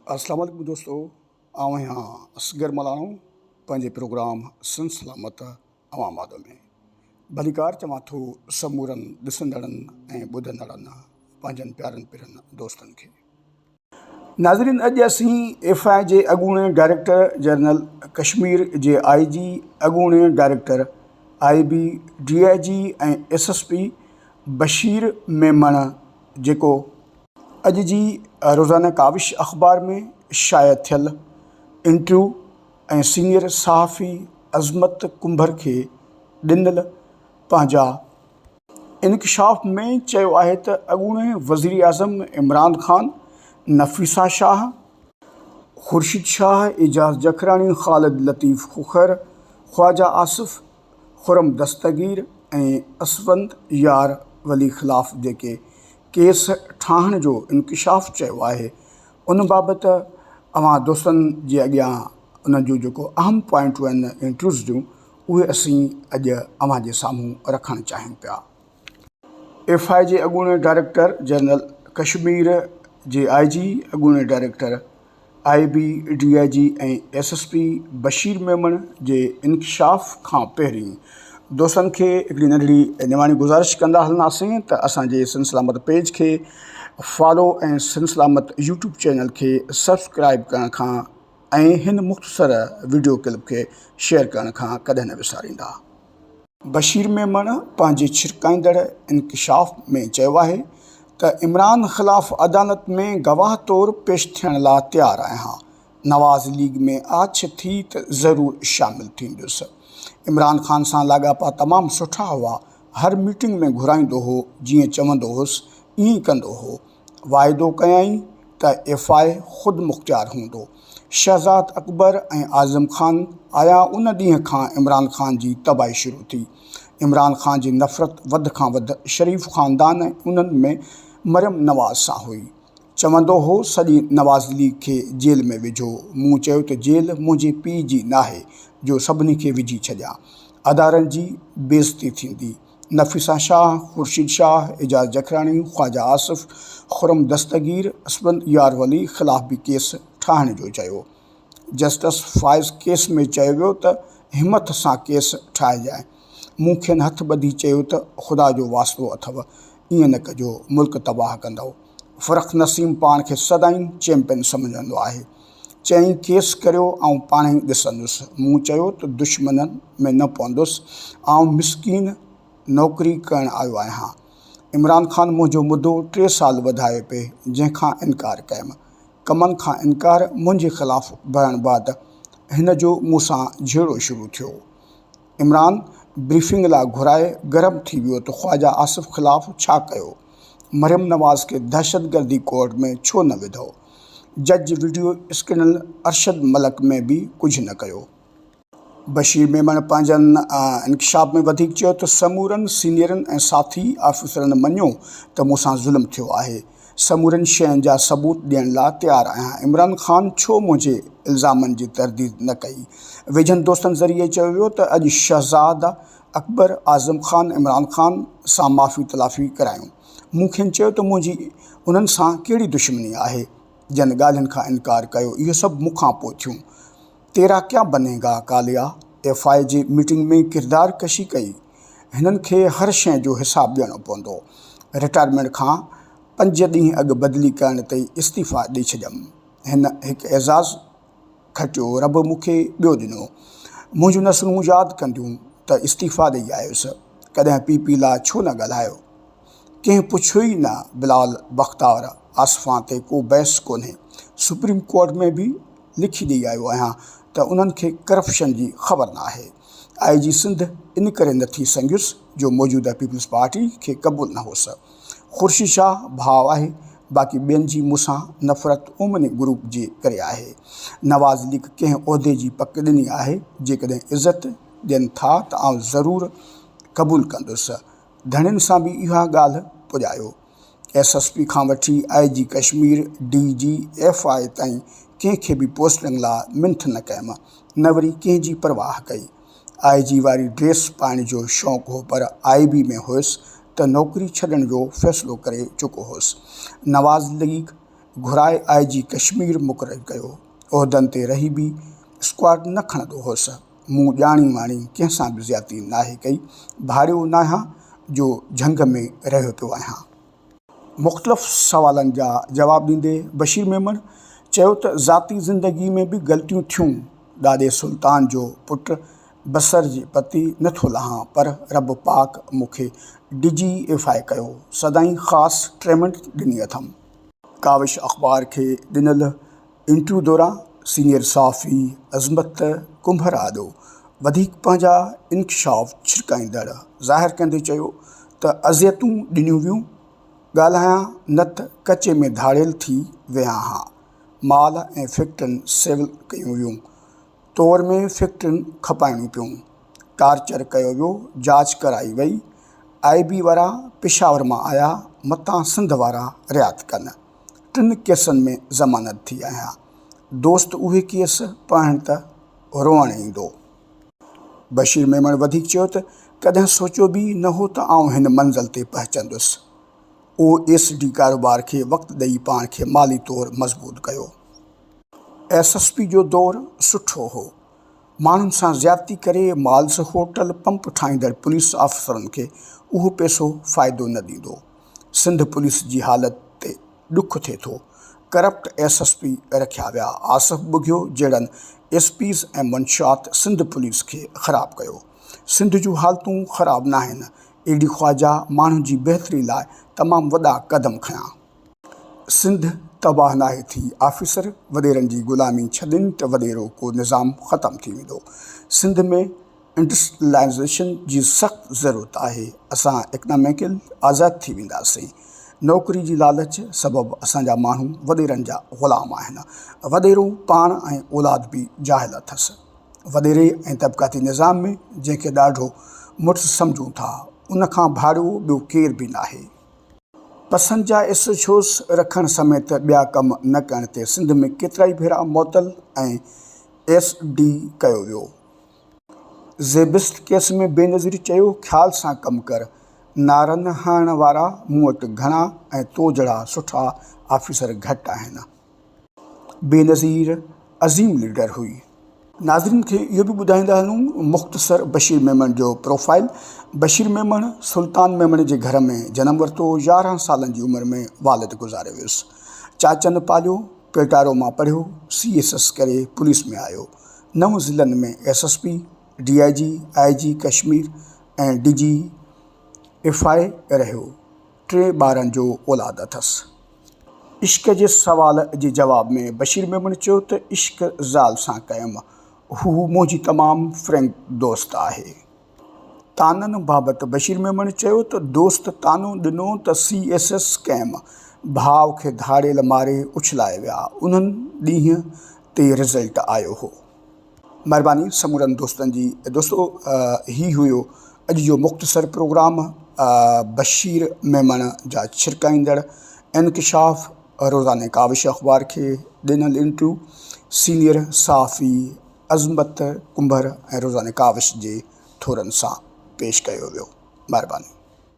अस्सलाम वालेकुम दोस्तों, आऊँ यहाँ असगर मलाणो पंहिंजे प्रोग्राम सन सलामत अवामाद में भलीकार चवां थो समूरनि ॾिसंदड़नि ऐं ॿुधंदड़नि पंहिंजनि प्यारनि पिरनि दोस्तनि खे। नाज़रीन, अॼु असीं एफआई जे अॻूणे डायरेक्टर जनरल कश्मीर जे IG, अॻूणे डायरेक्टर IB, DIG ऐं SSP बशीर मेमण जेको अॼु जी रोज़ाना काविश अख़बार में शाया थियल इंटरव्यू ऐं सीनियर सहाफ़ी अज़मत कुंभर खे ॾिनल पंहिंजा इंकशाफ़ में चयो आहे त अॻूणे वज़ीर आज़म इमरान ख़ान, नफ़ीसा शाह, ख़ुर्शीद शाह, एजाज़ जखरानी, ख़ालिद लतीफ़ खुखर, ख्वाजा आसिफ़, खुरम दस्तगीर ऐं असवंद यार वली ख़िलाफ़ जेके केस ठाहिण जो इंकशाफ़ चयो आहे, उन बाबति अवां दोस्तनि जे अॻियां उन जूं जेको अहम पॉइंटूं आहिनि इंटरव्यूज़ जूं, उहे असीं अॼु अवां जे साम्हूं रखणु चाहियूं पिया। एफआई जे अॻूणे डायरेक्टर जनरल कश्मीर जे IG, अॻूणे डायरेक्टर IB, DIG ऐं SSP बशीर मेमण जे इंकशाफ़ खां पहिरीं दोस्तनि खे हिकिड़ी नंढड़ी निमाणी गुज़ारिश कंदा हलंदासीं त असांजे सन सलामत पेज खे फॉलो ऐं सन सलामत यूट्यूब चैनल खे सब्सक्राइब करण खां ऐं हिन मुख़्तसर वीडियो क्लिप खे शेयर करण खां कॾहिं न विसारींदा। बशीर मेमण पंहिंजे छिरकाईंदड़ इंकशाफ़ में चयो आहे त इमरान ख़िलाफ़ अदालत में गवाह तौरु पेश थियण लाइ तयारु आहियां। नवाज़ लीग में आछ थी त ज़रूरु शामिलु थींदुसि। इमरान ख़ान सां लाॻापा तमामु सुठा हुआ। हर मीटिंग में घुराईंदो हो, जीअं चवंदो हुउसि ईअं कंदो हो। वाइदो कयईं त एफआई ख़ुदि मुख़्तियार हूंदो। शहज़ाद अकबर ऐं आज़म ख़ान आया उन ॾींहं खां इमरान ख़ान जी तबाही शुरू थी। इमरान ख़ान जी नफ़रत वधि खां वधि शरीफ़ ख़ानदान ऐं उन्हनि में मरियम नवाज़ सां हुई। चवंदो हो सॼी नवाज़ लीग खे जेल में विझो। मूं चयो त जेल मुंहिंजे पीउ जी नाहे जो सभिनी खे विझी छॾियां। अदारनि जी बेइज़ती थींदी। नफ़ीसा शाह, ख़ुर्शीद शाह, एजाज़ जखरानी, ख्वाजा आसिफ़, खुरम दस्तगीर, असवंद यार वली ख़िलाफ़ बि केस ठाहिण जो चयो। जस्टिस फ़ाइज़ केस में चयो वियो त हिमत सां केस ठाहिजांइ। मूं खेनि हथ ॿधी चयो त ख़ुदा जो वास्तो अथव, ईअं न कजो, मुल्क तबाह कंदव। फ़रख़ नसीम पाण खे सदाईं चैम्पियन सम्झंदो आहे। चयईं केस करियो, आउं पाण ई ॾिसंदुसि। मूं चयो त दुश्मननि में न पवंदुसि, आउं मिसकीन नौकरी करणु आयो आहियां। इमरान ख़ान मुंहिंजो मुदो 3 साल वधाए पिए, जंहिंखां इनकार कयमि। कमनि खां इनकार मुंहिंजे ख़िलाफ़ भरण बाद हिन जो मूंसां झेड़ो शुरू थियो। इमरान ब्रीफिंग लाइ घुराए गरम थी वियो त ख्वाजा आसिफ़ ख़िलाफ़ छा कयो। मरियम नवाज़ खे दहशतगर्दी कोर्ट में छो न विधो। जज वीडियो स्कैनल अरशद मलक में बि कुझु न कयो। बशीर मेमण पंहिंजनि इंकशाफ़ में वधीक चयो त समूरनि सीनियरनि ऐं साथी ऑफिसरनि मञियो त मूंसां ज़ुल्म थियो आहे। समूरनि शयुनि जा सबूत ॾियण लाइ तयारु आहियां। इमरान ख़ान छो मुंहिंजे इल्ज़ामनि जी तरदीद न कई। वेझनि दोस्तनि ज़रिए चयो वियो त अॼु शहज़ाद अकबर, आज़म ख़ान, इमरान ख़ान सां माफ़ी तलाफ़ी करायूं। मूं खेनि चयो त मुंहिंजी उन्हनि सां कहिड़ी दुश्मनी आहे। जन ॻाल्हियुनि खां इनकार कयो। इहो सभु मूंखां पोइ थियूं। तेरा क्या बनेगा कालिया एफआई जे मीटिंग में किरदार कशी कई। हिननि खे हर शइ जो हिसाबु ॾियणो पवंदो। रिटायरमेंट खां 5 ॾींहं अॻु बदिली करण ते इस्तीफ़ा ॾेई छॾियमि। हिन हिकु एज़ाज़ खटियो, रब मूंखे ॿियो ॾिनो। मुंहिंजूं नसलूं यादि कंदियूं त इस्तीफ़ा ॾेई आयुसि। कॾहिं PP लाइ छो न ॻाल्हायो। कंहिं पुछियो ई न। बिलाल बख़्तार आसिफ़ां ते को बहस कोन्हे। सुप्रीम कोर्ट में बि लिखी ॾेई आयो आहियां त उन्हनि खे करप्शन जी ख़बर न आहे। IG सिंध इन करे नथी संघियुसि जो मौजूदा पीपल्स पार्टी खे क़बूल न हुअसि। ख़ुर्शीद शाह भाउ आहे, बाक़ी ॿियनि जी मूंसां नफ़रत ओमनी ग्रुप जे करे आहे। नवाज़ लीग कंहिं उहिदे जी पक ॾिनी आहे। जेकॾहिं इज़त ॾियनि था त आउं ज़रूरु क़बूल कंदुसि। धणियुनि सां बि इहा ॻाल्हि पुॼायो। SSP खां वठी IG कश्मीर, DG, FI ताईं कंहिंखे बि पोस्टिंग लाइ मिंथ न कयमि, न वरी कंहिंजी परवाह कई। IG वारी ड्रेस पाइण जो शौक़ु हो, पर IB में हुयुसि त नौकरी छॾण जो फ़ैसिलो करे चुको हुउसि। नवाज़ लीग घुराए IG कश्मीर मुक़ररु कयो। उहिदनि ते रही बि स्क्वाड न खणंदो हुअसि। मूं ॼाणी वाणी कंहिंसां बि ज़्यादती नाहे कई। भाड़ियो न आहियां जो झंग में रहियो पियो आहियां। मुख़्तलिफ़ सवालनि जा जवाब ॾींदे बशीर मेमण चयो त ज़ाती ज़िंदगी में बि ग़लतियूं थियूं। ॾाॾे सुल्तान जो पुटु बसर जे पती नथो लहां, पर रब पाक मूंखे DGFI कयो। सदाईं ख़ासि ट्रीटमेंट ॾिनी अथमि। काविश अख़बार खे ॾिनल इंटरव्यू दौरान सीनियर सहाफ़ी अज़मत कुंभर आॾो वधीक पंहिंजा इंकशाफ़ छिरकाईंदड़ ज़ाहिर कंदे चयो त अज़ियतूं ॾिनियूं वियूं। ॻाल्हायां न त कचे में धाड़ियल थी विया हा। माल ऐं फैक्ट्रियुनि सेवल कयूं वियूं। तौर में फैक्ट्रियुनि खपाइणियूं पियूं। टार्चर कयो वियो। जांच कराई वई। IB वारा पेशावर मां आया, मतां सिंध वारा रियात कनि। 3 केसनि में ज़मानत थी आहियां। दोस्त उहे केस पढ़ण त रोअण ईंदो। बशीर मेमण वधीक चयो त कॾहिं सोचियो बि न हो त आउं हिन मंज़िल ते पहुचंदुसि। OSD कारोबार खे वक़्तु ॾेई पाण खे माली तौरु मज़बूत कयो। SSP जो दौरु सुठो हो। माण्हुनि सां ज़्यादती करे माल्स होटल पंप ठाहींदड़ पुलिस अफ़सरनि खे उहो पैसो फ़ाइदो न ॾींदो। सिंध पुलिस जी हालत ते ॾुख थिए थो। करप्ट SSP रखिया विया। आसिफ़ बुघियो जहिड़नि SPs ऐं मुंशियात सिंध पुलिस खे ख़राबु कयो। सिंध जूं हालतूं ख़राबु न आहिनि। AD ख्वाजा माण्हुनि जी बहितरी लाइ तमामु वॾा क़दम खयां। सिंध तबाह नाहे थी। ऑफिसर वॾेरनि जी ग़ुलामी छॾनि त वॾेरो को निज़ाम ख़तमु थी वेंदो। सिंध में इंडस्ट्रियलाइज़ेशन जी सख़्तु ज़रूरत आहे। असां इकनॉमिकल आज़ादु थी वेंदासीं। नौकरी जी लालच सबबु असांजा माण्हू वॾेरनि जा ग़ुलाम आहिनि। वॾेरो पाण ऐं औलाद बि जाहिल अथसि। वॾेरे ऐं तबक़ाती निज़ाम में जंहिंखे ॾाढो मुड़ुसु सम्झूं था, उनखां भाड़ियो ॿियो केर बि नाहे। पसंदि जा SHOs रखण समेत ॿिया कम न करण ते सिंध में केतिरा ई भेरा मुअतल ऐं SD कयो वियो। ज़ेबिस्ट केस में बेनज़ीर चयो, ख़्याल सां कमु कर। नारनि हणण वारा मूं वटि घणा ऐं तो जहिड़ा सुठा ऑफिसर घटि आहिनि। बेनज़ीर अज़ीम लीडर हुई। नाज़रीन खे इहो बि ॿुधाईंदा हलूं मुख़्तसर बशीर मेमण जो प्रोफाइल। बशीर मेमण सुल्तान मेमण जे घर में जनमु वरितो। 11 सालनि जी उमिरि में वालिद गुज़ारे वियुसि। चाचनि पालियो। पेटारो मां पढ़ियो। CSS करे पुलिस में आयो। 9 ज़िलनि में SSP, DIG, IG कश्मीर ऐं DGFI रहियो। 3 ॿारनि जो औलाद अथसि। इश्क जे सवाल जे जवाब में बशीर मेमण चयो त इश्क ज़ाल सां कयमि। हू मुंहिंजी तमामु फ्रैंक दोस्त आहे। ताननि बाबति बशीर मेमण चयो त दोस्त तानो ॾिनो त CSS कयमि। भाउ खे धाड़ेल मारे उछलाए विया। उन्हनि ॾींहं ते रिज़ल्ट आयो हो। महिरबानी समूरनि दोस्तनि जी। दोस्तो ही हुयो अॼु जो मुख़्तसर प्रोग्राम बशीर मेमण जा छिरकाईंदड़ इंकशाफ़ रोज़ाने काविश अख़बार खे ॾिनल इंटरव्यू सीनियर सहाफ़ी अज़मत कुंभर ऐं रोज़ाने काविश जे थोरनि सां पेश कयो वियो। महिरबानी।